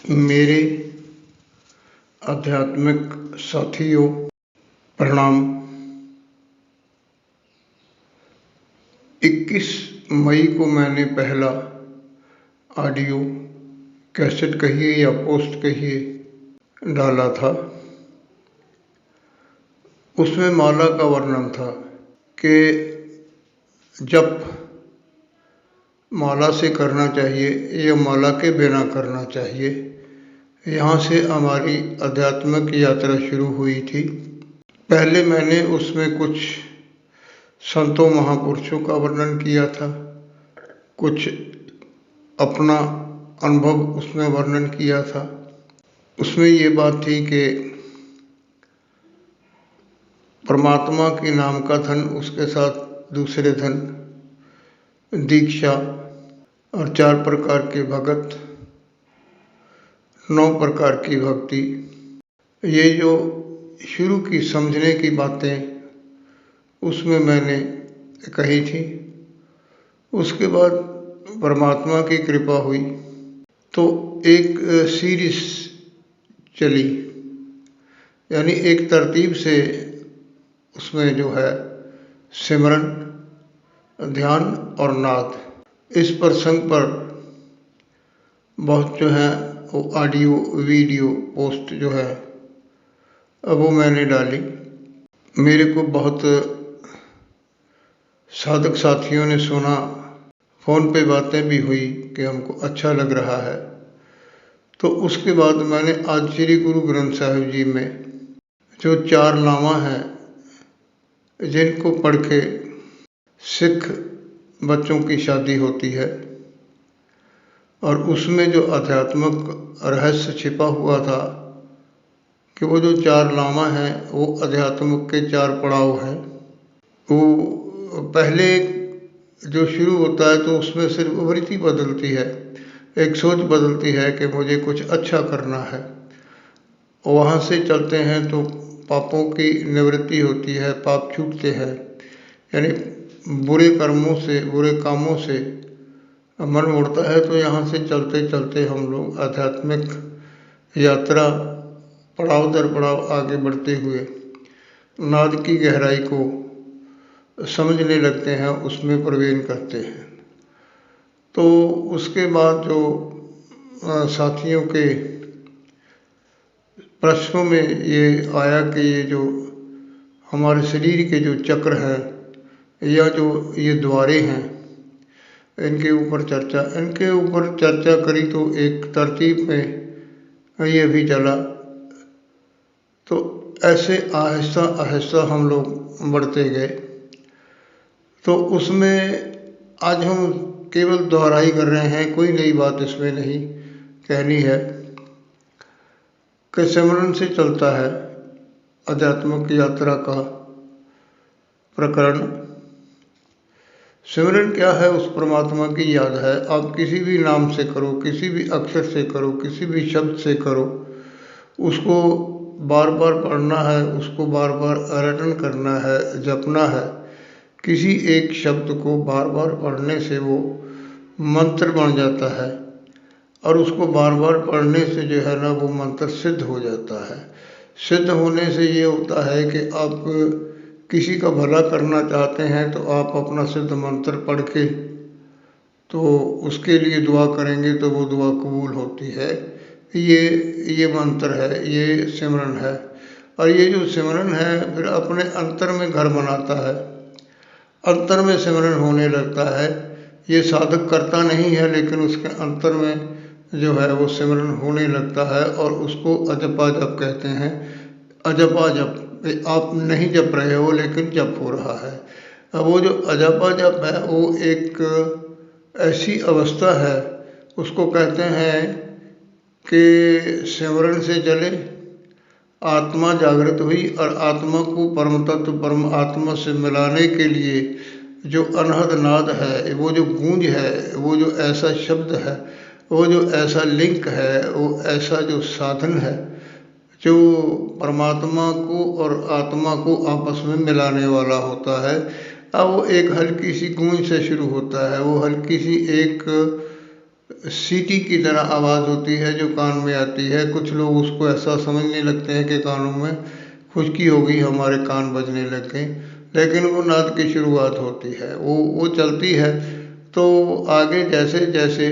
मेरे आध्यात्मिक साथियों, प्रणाम। 21 मई को मैंने पहला ऑडियो कैसेट कहिए या पोस्ट कहिए डाला था। उसमें माला का वर्णन था कि जप माला से करना चाहिए या माला के बिना करना चाहिए। यहाँ से हमारी आध्यात्मिक यात्रा शुरू हुई थी। पहले मैंने उसमें कुछ संतों महापुरुषों का वर्णन किया था, कुछ अपना अनुभव उसमें वर्णन किया था। उसमें ये बात थी कि परमात्मा के नाम का धन, उसके साथ दूसरे धन, दीक्षा और 4 प्रकार के भगत, 9 प्रकार की भक्ति, ये जो शुरू की समझने की बातें उसमें मैंने कही थी। उसके बाद परमात्मा की कृपा हुई तो एक सीरीज चली, यानी एक तरतीब से उसमें जो है सिमरन, ध्यान और नाद, इस प्रसंग पर बहुत जो है वो ऑडियो वीडियो पोस्ट जो है वो मैंने डाली। मेरे को बहुत साधक साथियों ने सुना, फ़ोन पे बातें भी हुई कि हमको अच्छा लग रहा है। तो उसके बाद मैंने आज श्री गुरु ग्रंथ साहिब जी में जो 4 नामा हैं जिनको पढ़ के सिख बच्चों की शादी होती है, और उसमें जो आध्यात्मिक रहस्य छिपा हुआ था कि वो जो 4 नामा हैं वो अध्यात्म के 4 पड़ाव हैं। वो पहले जो शुरू होता है तो उसमें सिर्फ वृत्ति बदलती है, एक सोच बदलती है कि मुझे कुछ अच्छा करना है। वहाँ से चलते हैं तो पापों की निवृत्ति होती है, पाप छूटते हैं, यानी बुरे कर्मों से, बुरे कामों से मन उड़ता है। तो यहाँ से चलते चलते हम लोग आध्यात्मिक यात्रा पड़ाव दर पड़ाव आगे बढ़ते हुए नाद की गहराई को समझने लगते हैं, उसमें प्रवेश करते हैं। तो उसके बाद जो साथियों के प्रश्नों में ये आया कि ये जो हमारे शरीर के जो चक्र हैं या जो ये द्वारे हैं, इनके ऊपर चर्चा करी तो एक तरतीब में ये भी चला। तो ऐसे आहिस्ता आहिस्ता हम लोग बढ़ते गए। तो उसमें आज हम केवल दोहराई कर रहे हैं, कोई नई बात इसमें नहीं कहनी है कि सिमरन से चलता है आध्यात्मिक यात्रा का प्रकरण। सिमरन क्या है? उस परमात्मा की याद है। आप किसी भी नाम से करो, किसी भी अक्षर से करो, किसी भी शब्द से करो, उसको बार बार पढ़ना है, उसको बार बार रटन करना है, जपना है। किसी एक शब्द को बार बार पढ़ने से वो मंत्र बन जाता है, और उसको बार बार पढ़ने से जो है ना वो मंत्र सिद्ध हो जाता है। सिद्ध होने से ये होता है कि आप किसी का भला करना चाहते हैं तो आप अपना सिद्ध मंत्र पढ़ के तो उसके लिए दुआ करेंगे तो वो दुआ कबूल होती है। ये मंत्र है, ये सिमरन है। और ये जो सिमरन है फिर अपने अंतर में घर बनाता है, अंतर में सिमरन होने लगता है। ये साधक करता नहीं है, लेकिन उसके अंतर में जो है वो सिमरन होने लगता है, और उसको अजपा जप कहते हैं। अजपा जप, आप नहीं जप रहे हो लेकिन जप हो रहा है। अब वो जो अजपा जप है वो एक ऐसी अवस्था है, उसको कहते हैं कि सिमरन से चले आत्मा जागृत हुई, और आत्मा को परम तत्व परम आत्मा से मिलाने के लिए जो अनहद नाद है, वो जो गूंज है, वो जो ऐसा शब्द है, वो जो ऐसा लिंक है, वो ऐसा जो साधन है जो परमात्मा को और आत्मा को आपस में मिलाने वाला होता है। अब वो एक हल्की सी गूंज से शुरू होता है, वो हल्की सी एक सीटी की तरह आवाज़ होती है जो कान में आती है। कुछ लोग उसको ऐसा समझने लगते हैं कि कानों में खुशकी हो गई, हमारे कान बजने लग गए, लेकिन वो नाद की शुरुआत होती है, वो चलती है। तो आगे जैसे जैसे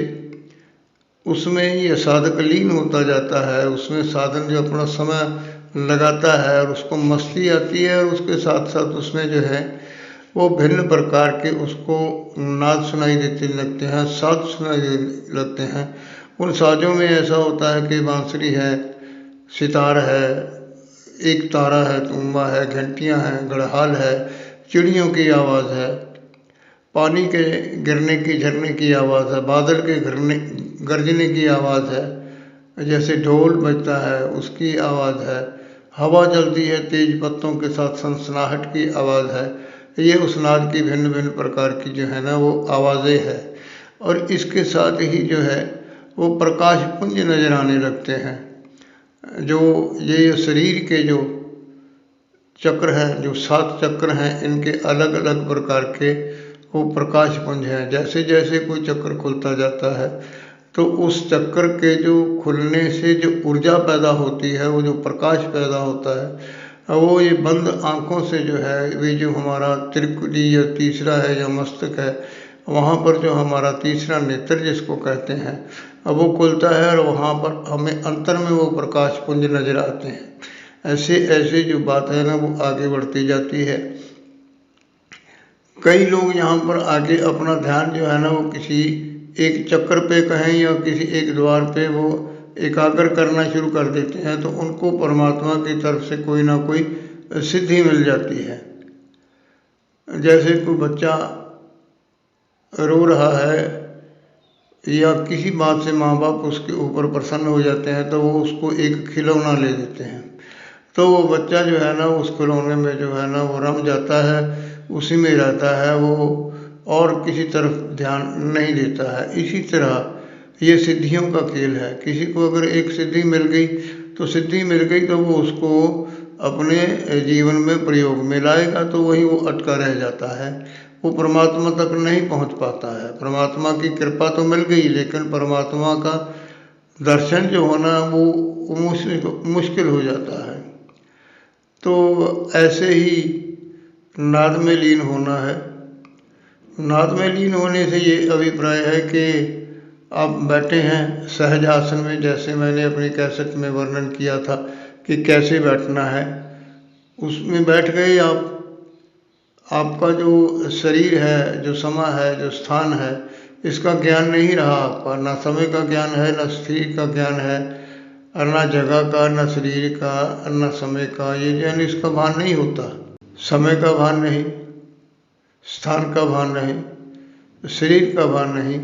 उसमें ये साधक लीन होता जाता है, उसमें साधन जो अपना समय लगाता है और उसको मस्ती आती है, और उसके साथ साथ उसमें जो है वो भिन्न प्रकार के उसको नाद सुनाई देते लगते हैं, साज सुनाई देने लगते हैं। उन साजों में ऐसा होता है कि बांसुरी है, सितार है, एक तारा है, तूंबा है, घंटियां हैं, गड़हाल है, चिड़ियों की आवाज़ है, पानी के गिरने की झरने की आवाज़ है, बादल के गरजने की आवाज़ है, जैसे ढोल बजता है उसकी आवाज़ है, हवा चलती है तेज पत्तों के साथ सनसनाहट की आवाज़ है। ये उस नाद की भिन्न भिन्न प्रकार की जो है ना वो आवाज़ें हैं। और इसके साथ ही जो है वो प्रकाश पुंज नजर आने लगते हैं। जो ये शरीर के जो चक्र हैं, जो 7 चक्र हैं, इनके अलग अलग प्रकार के वो प्रकाश पुंज हैं। जैसे जैसे कोई चक्र खुलता जाता है तो उस चक्कर के जो खुलने से जो ऊर्जा पैदा होती है, वो जो प्रकाश पैदा होता है, वो ये बंद आँखों से जो है, वे जो हमारा त्रिकुटी या तीसरा है या मस्तक है, वहाँ पर जो हमारा तीसरा नेत्र जिसको कहते हैं, अब वो खुलता है और वहाँ पर हमें अंतर में वो प्रकाश पुंज नजर आते हैं। ऐसे ऐसे जो बात है ना वो आगे बढ़ती जाती है। कई लोग यहाँ पर आगे अपना ध्यान जो है ना वो किसी एक चक्कर पे कहें या किसी एक द्वार पे वो एकाग्र करना शुरू कर देते हैं, तो उनको परमात्मा की तरफ से कोई ना कोई सिद्धि मिल जाती है। जैसे कोई बच्चा रो रहा है या किसी बात से माँ बाप उसके ऊपर प्रसन्न हो जाते हैं, तो वो उसको एक खिलौना ले देते हैं, तो वो बच्चा जो है ना उस खिलौने में जो है ना वो रम जाता है, उसी में रहता है, वो और किसी तरफ ध्यान नहीं देता है। इसी तरह ये सिद्धियों का खेल है। किसी को अगर एक सिद्धि मिल गई तो सिद्धि मिल गई, तो वो उसको अपने जीवन में प्रयोग में लाएगा, तो वहीं वो अटका रह जाता है, वो परमात्मा तक नहीं पहुंच पाता है। परमात्मा की कृपा तो मिल गई, लेकिन परमात्मा का दर्शन जो होना वो मुश्किल हो जाता है। तो ऐसे ही नाद में लीन होना है। नाद में लीन होने से ये अभिप्राय है कि आप बैठे हैं सहज आसन में, जैसे मैंने अपनी कैसेट में वर्णन किया था कि कैसे बैठना है, उसमें बैठ गए आप। आपका जो शरीर है, जो समय है, जो स्थान है, इसका ज्ञान नहीं रहा आपका, ना समय का ज्ञान है, ना शरीर का ज्ञान है, और ना जगह का, ना शरीर का, ना समय का, ये ज्ञान इसका भान नहीं होता। समय का भान नहीं, स्थान का भान नहीं, शरीर का भान नहीं,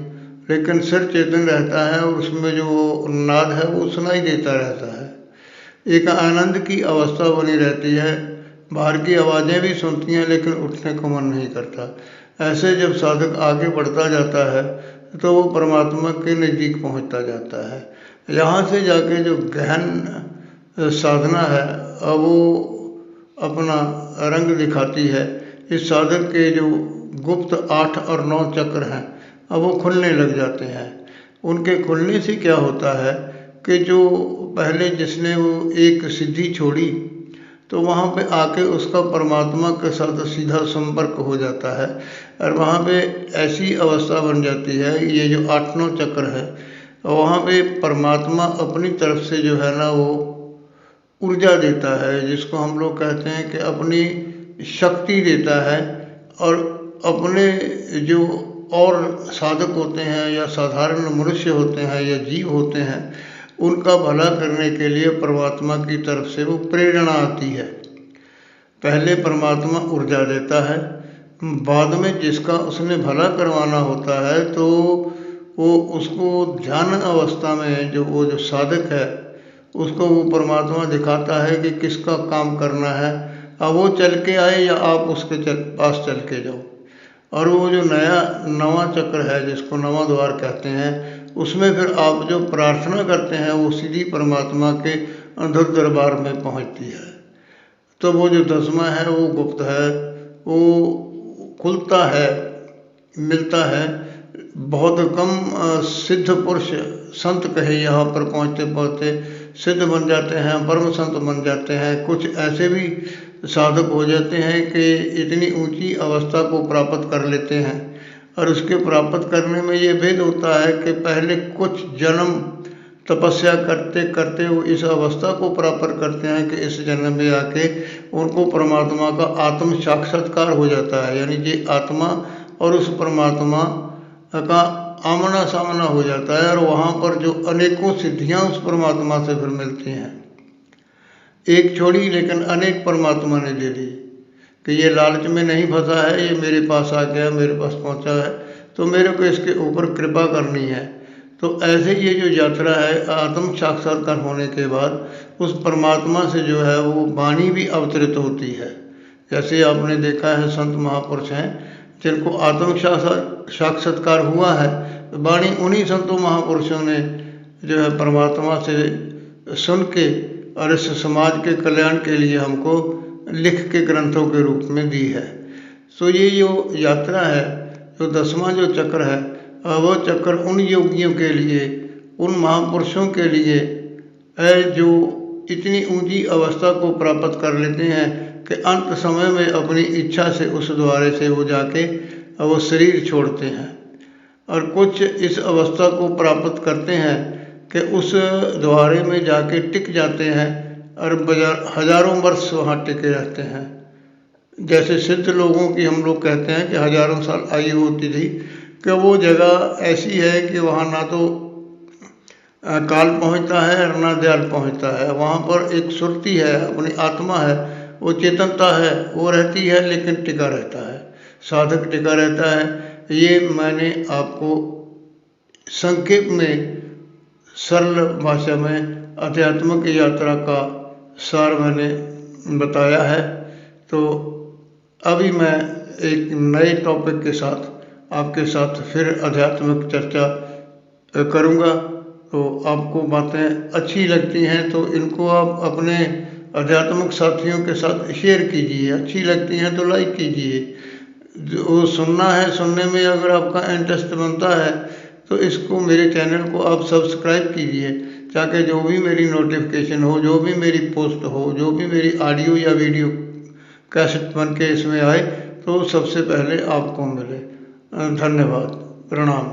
लेकिन सिर चेतन रहता है और उसमें जो नाद है वो सुनाई देता रहता है। एक आनंद की अवस्था बनी रहती है, बाहर की आवाज़ें भी सुनती हैं लेकिन उठने को मन नहीं करता। ऐसे जब साधक आगे बढ़ता जाता है तो वो परमात्मा के नज़दीक पहुंचता जाता है। यहाँ से जाके जो गहन साधना है अब वो अपना रंग दिखाती है। इस साधक के जो गुप्त 8 और 9 चक्र हैं अब वो खुलने लग जाते हैं। उनके खुलने से क्या होता है कि जो पहले जिसने वो एक सिद्धि छोड़ी, तो वहाँ पे आके उसका परमात्मा के साथ सीधा संपर्क हो जाता है, और वहाँ पे ऐसी अवस्था बन जाती है, ये जो 8-9 चक्र है, वहाँ पे परमात्मा अपनी तरफ से जो है ना वो ऊर्जा देता है, जिसको हम लोग कहते हैं कि अपनी शक्ति देता है। और अपने जो और साधक होते हैं या साधारण मनुष्य होते हैं या जीव होते हैं, उनका भला करने के लिए परमात्मा की तरफ से वो प्रेरणा आती है। पहले परमात्मा ऊर्जा देता है, बाद में जिसका उसने भला करवाना होता है तो वो उसको ध्यान अवस्था में जो वो जो साधक है उसको वो परमात्मा दिखाता है कि किसका काम करना है। अब वो चल के आए या आप उसके पास चल के जाओ। और वो जो नवा चक्र है जिसको नवा द्वार कहते हैं, उसमें फिर आप जो प्रार्थना करते हैं वो सीधी परमात्मा के अधर दरबार में पहुंचती है। तो वो जो 10वां है वो गुप्त है, वो खुलता है, मिलता है बहुत कम सिद्ध पुरुष संत कहे यहाँ पर पहुँचते पहुँचते सिद्ध बन जाते हैं, परम संत बन जाते हैं। कुछ ऐसे भी साधक हो जाते हैं कि इतनी ऊंची अवस्था को प्राप्त कर लेते हैं, और उसके प्राप्त करने में ये भेद होता है कि पहले कुछ जन्म तपस्या करते करते वो इस अवस्था को प्राप्त करते हैं कि इस जन्म में आके उनको परमात्मा का आत्म साक्षात्कार हो जाता है, यानी कि आत्मा और उस परमात्मा का आमना सामना हो जाता है, और वहाँ पर जो अनेकों सिद्धियाँ उस परमात्मा से फिर मिलती हैं। एक छोड़ी लेकिन अनेक परमात्मा ने दे दी कि ये लालच में नहीं फंसा है, ये मेरे पास आ गया, मेरे पास पहुँचा है, तो मेरे को इसके ऊपर कृपा करनी है। तो ऐसे ये जो यात्रा है आत्म साक्षात्कार होने के बाद उस परमात्मा से जो है वो वाणी भी अवतरित होती है। जैसे आपने देखा है संत महापुरुष हैं जिनको आत्म साक्षात्कार हुआ है, वाणी उन्हीं संतों महापुरुषों ने जो है परमात्मा से सुन के और इस समाज के कल्याण के लिए हमको लिख के ग्रंथों के रूप में दी है। तो ये जो यात्रा है, जो 10वां जो चक्र है, वो चक्र उन योगियों के लिए, उन महापुरुषों के लिए है जो इतनी ऊंची अवस्था को प्राप्त कर लेते हैं कि अंत समय में अपनी इच्छा से उस द्वारे से वो जाके वो शरीर छोड़ते हैं। और कुछ इस अवस्था को प्राप्त करते हैं कि उस द्वारे में जाके टिक जाते हैं और हजारों वर्ष वहाँ टिके रहते हैं। जैसे सिद्ध लोगों की हम लोग कहते हैं कि हजारों साल आयु होती थी, कि वो जगह ऐसी है कि वहाँ ना तो काल पहुँचता है और ना दयाल पहुँचता है। वहाँ पर एक सुरती है, अपनी आत्मा है, वो चेतनता है, वो रहती है, लेकिन टिका रहता है, साधक टिका रहता है। ये मैंने आपको संक्षेप में सरल भाषा में आध्यात्मिक यात्रा का सार मैंने बताया है। तो अभी मैं एक नए टॉपिक के साथ आपके साथ फिर आध्यात्मिक चर्चा करूँगा। तो आपको बातें अच्छी लगती हैं तो इनको आप अपने आध्यात्मिक साथियों के साथ शेयर कीजिए, अच्छी लगती हैं तो लाइक कीजिए। जो सुनना है, सुनने में अगर आपका इंटरेस्ट बनता है तो इसको, मेरे चैनल को आप सब्सक्राइब कीजिए, ताकि जो भी मेरी नोटिफिकेशन हो, जो भी मेरी पोस्ट हो, जो भी मेरी ऑडियो या वीडियो कैसेट बन के इसमें आए तो सबसे पहले आपको मिले। धन्यवाद, प्रणाम।